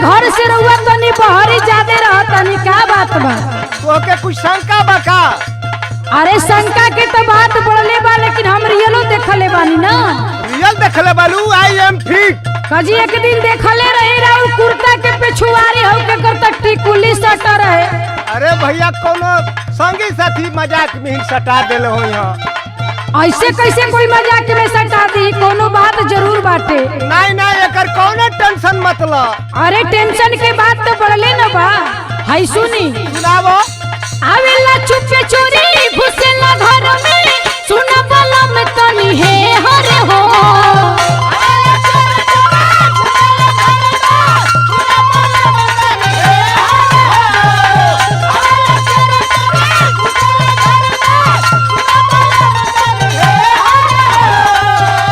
घर से रहुआ तनी बहरी ज्यादा रह तनी का बात बा? ओके कुछ शंका बका? अरे शंका के तो बात बढ़ले बा, लेकिन हम रियलो देखले बानी ना। रियल देखले बालू? I am fit. कजी एक दिन देखले रहे राउ कुर्ता के पेछुआरी हो के करता टिकुली सटा रहे। अरे भैया कोनो संगी साथी मजाक में ही सटा देले हो यहाँ। ऐसे कैसे कोई मजाक में सटा दी? कोनो बात जरूर बाटे। नहीं नहीं एकर कोनो टेंशन मत लो। अरे टेंशन के बात तो बढ़ले न बा। हाय सुनी सुनावो। आवेला चुपे चोरी घुसेला घर में, सुना वाला में तनी है हरे हो।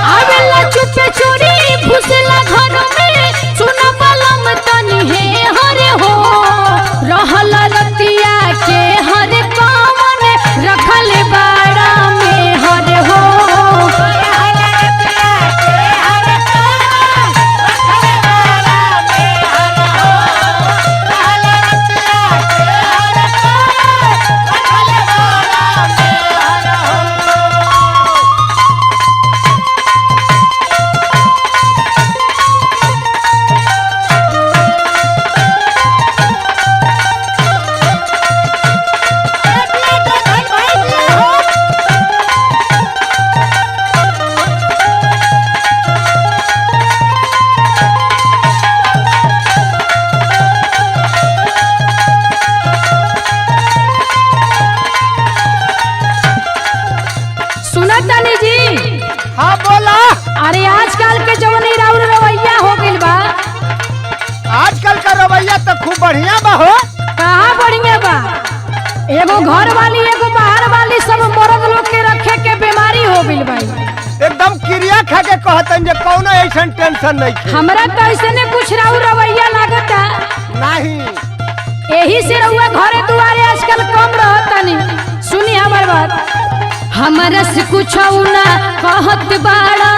आवेला चुपे चोरी घुसेला घर में, सुना वाला में तनी है हरे हो। रहल रतिया के हर कौन रखल बाड़ा में हरे हो। सुना तानी जी? हाँ बोला। अरे आजकल के जवनी राउर रवैया हो गइल बा। आजकल का रवैया तो खूब बढ़िया बा हो। कहाँ बढ़िया बा? एगो घर वाली एगो बाहर वाली सब मर्द लोग के रखे के बीमारी हो गइल बा। एकदम क्रिया खा के कहतन जे कोनो ऐसन टेंशन नहीं। हमरा तो ऐसने कुछ राउर रवैया लागता। नहीं यही से रहुआ घरे दुआरे आजकल कम रहतनी। सुनी हमर बात। हमरा से कुछ ना कहत बाड़ा,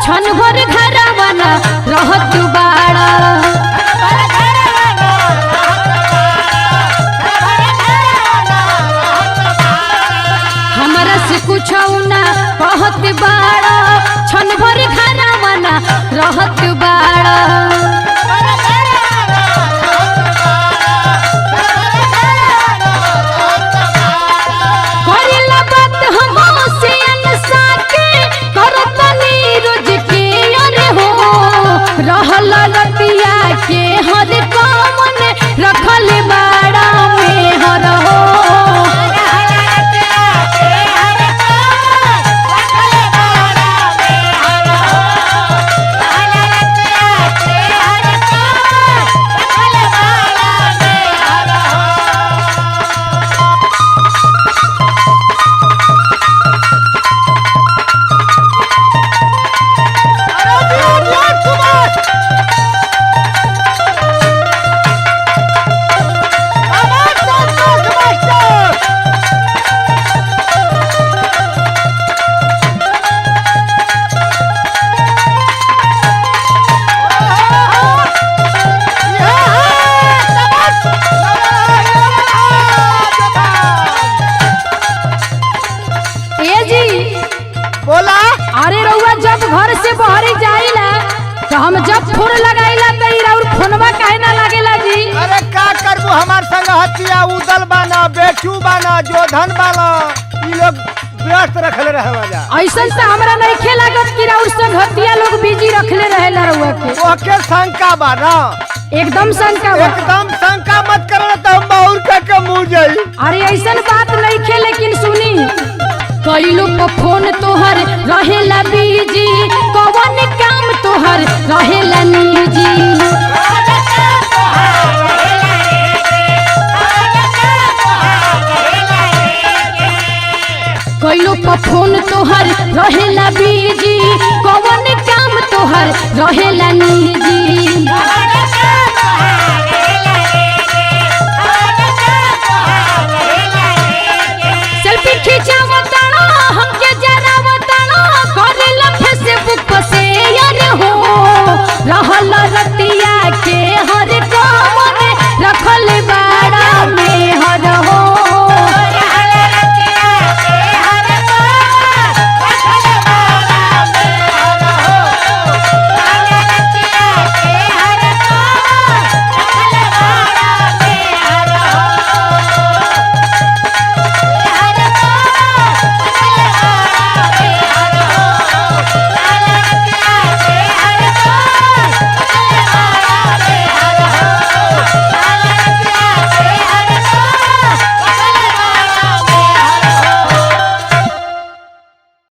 छन भर घरवा ना रहत बाड़ा। हमरा से कुछ ना कहत बाड़ा, छन भर घरवा ना रहत बाड़ा। करेला बात हमसे अनसा के, करत नीरज के अरे हो। रहल रतिया के हर कौन रखल बाड़ा में हर हो। बोला। अरे रउआ जब घर से बहरी जाइला तो हम जब फोन लगाइला तो ई राउर फोनवा काहे ना लागेला जी? अरे का करबू हमार संग हतिया उदल बाना बेचू बाना जोधन बाना ई लोग व्यस्त रखले रहे मजा। ऐसन से हमरा नहीं खेलागत कि राउर संग हतिया लोग बिजी रखले रहेला रउआ के। ओके शंका बाना? एकदम शंका बा। एकदम शंका मत करना तो हम बाहुर के मुंह जाई। अरे ऐसन बात नहीं खे, लेकिन सुनी कई लोग को फोन तोहर रहेला बिजी, कौन काम तोहर रहेला निजी। कई लोग को फोन तोहर रहेला बिजी, कौन काम तोहर रहेला निजी। सेल्फी खिंचावताना हमके जरावताना, करेला फेसबुक पे शेयर हो। रहल